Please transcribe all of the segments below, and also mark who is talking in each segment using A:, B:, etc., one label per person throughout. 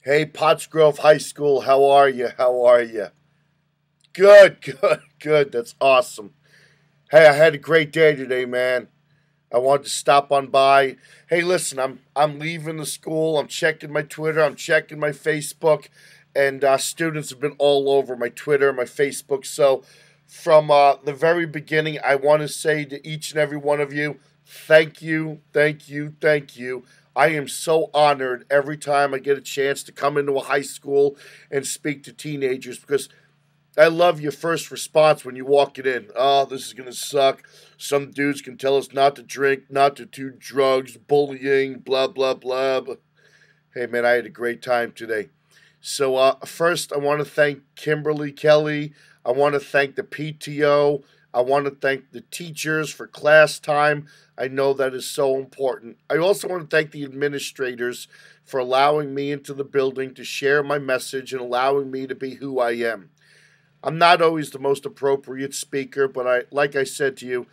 A: Hey, Pottsgrove High School, how are you? How are you? Good, good, good. That's awesome. Hey, I had a great day today, man. I wanted to stop on by. Hey, listen, I'm leaving the school. I'm checking my Twitter. I'm checking my Facebook, and students have been all over my Twitter, my Facebook. So, from the very beginning, I want to say to each and every one of you, thank you, thank you, thank you. I am so honored every time I get a chance to come into a high school and speak to teenagers because I love your first response when you walk it in. Oh, this is gonna suck. Some dudes can tell us not to drink, not to do drugs, bullying, blah blah blah. But, hey man, I had a great time today. So first, I want to thank Kimberly Kelly. I want to thank the PTO. I want to thank the teachers for class time. I know that is so important. I also want to thank the administrators for allowing me into the building to share my message and allowing me to be who I am. I'm not always the most appropriate speaker, but like I said to you,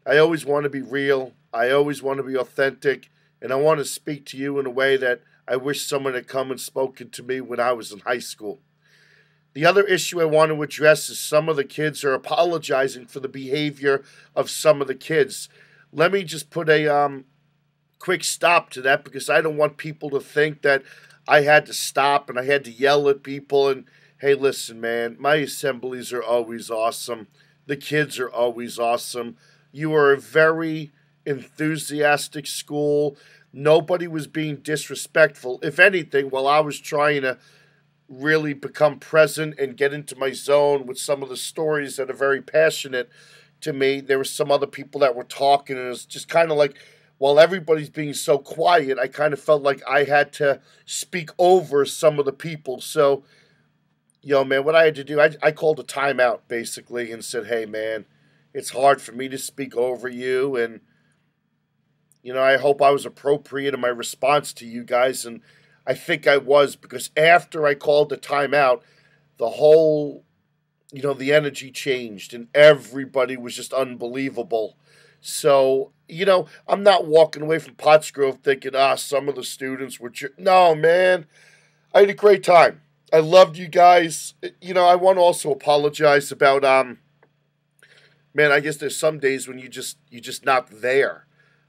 A: I always want to be real. I always want to be authentic, and I want to speak to you in a way that I wish someone had come and spoken to me when I was in high school. The other issue I want to address is some of the kids are apologizing for the behavior of some of the kids. Let me just put a quick stop to that because I don't want people to think that I had to stop and I had to yell at people. And hey, listen, man, my assemblies are always awesome. The kids are always awesome. You are a very enthusiastic school. Nobody was being disrespectful. If anything, while I was trying to really become present and get into my zone with some of the stories that are very passionate to me, there were some other people that were talking, and it's just kind of like while everybody's being so quiet, I kind of felt like I had to speak over some of the people. So, man, what I had to do, I called a timeout basically and said, hey, man, it's hard for me to speak over you. And, I hope I was appropriate in my response to you guys. And I think I was because after I called the timeout, the whole, the energy changed and everybody was just unbelievable. So, I'm not walking away from Pottsgrove thinking, some of the students were. No, man, I had a great time. I loved you guys. I want to also apologize about, man, I guess there's some days when you just not there.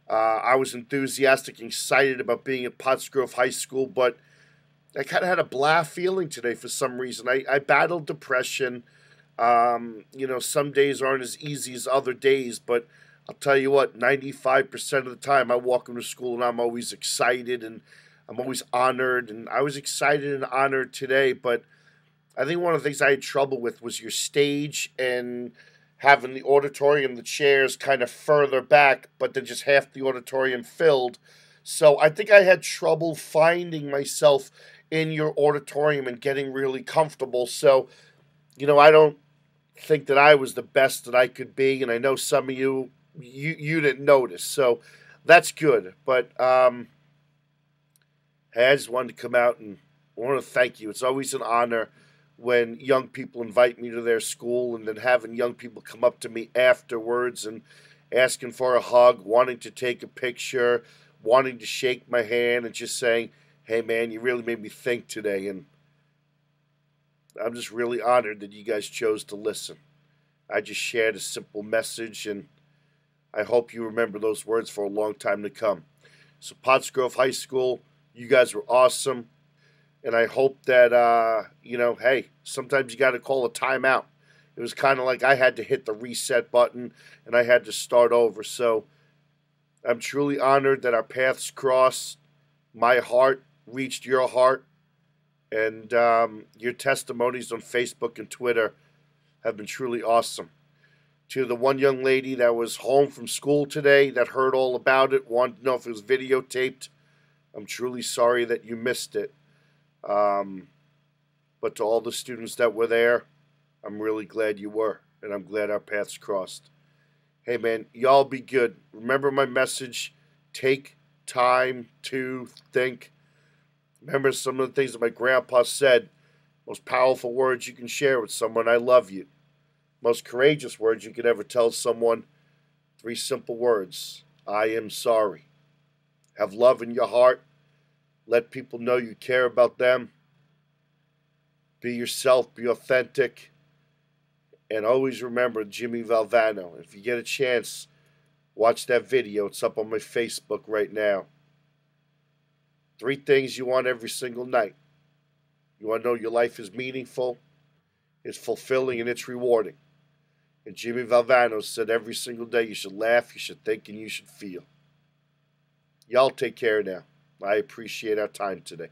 A: I was enthusiastic and excited about being at Pottsgrove High School, but I kind of had a blah feeling today for some reason. I battled depression. Some days aren't as easy as other days, but I'll tell you what, 95% of the time I walk into school and I'm always excited and I'm always honored. And I was excited and honored today, but I think one of the things I had trouble with was your stage and having the auditorium, the chairs kind of further back, but then just half the auditorium filled. So I think I had trouble finding myself in your auditorium and getting really comfortable. So, I don't think that I was the best that I could be, and I know some of you didn't notice. So that's good. But hey, I just wanted to come out and I want to thank you. It's always an honor when young people invite me to their school and then having young people come up to me afterwards and asking for a hug, wanting to take a picture, wanting to shake my hand and just saying, hey, man, you really made me think today. And I'm just really honored that you guys chose to listen. I just shared a simple message, and I hope you remember those words for a long time to come. So Pottsgrove High School, you guys were awesome. And I hope that, hey, sometimes you got to call a timeout. It was kind of like I had to hit the reset button and I had to start over. So I'm truly honored that our paths crossed. My heart reached your heart. And your testimonies on Facebook and Twitter have been truly awesome. To the one young lady that was home from school today that heard all about it, wanted to know if it was videotaped, I'm truly sorry that you missed it. But to all the students that were there, I'm really glad you were, and I'm glad our paths crossed. Hey, man, y'all be good. Remember my message. Take time to think. Remember some of the things that my grandpa said. Most powerful words you can share with someone, I love you. Most courageous words you could ever tell someone, 3 simple words, I am sorry. Have love in your heart. Let people know you care about them. Be yourself, be authentic, and always remember Jimmy Valvano. If you get a chance, watch that video. It's up on my Facebook right now. 3 things you want every single night. You want to know your life is meaningful, it's fulfilling, and it's rewarding. And Jimmy Valvano said every single day you should laugh, you should think, and you should feel. Y'all take care now. I appreciate our time today.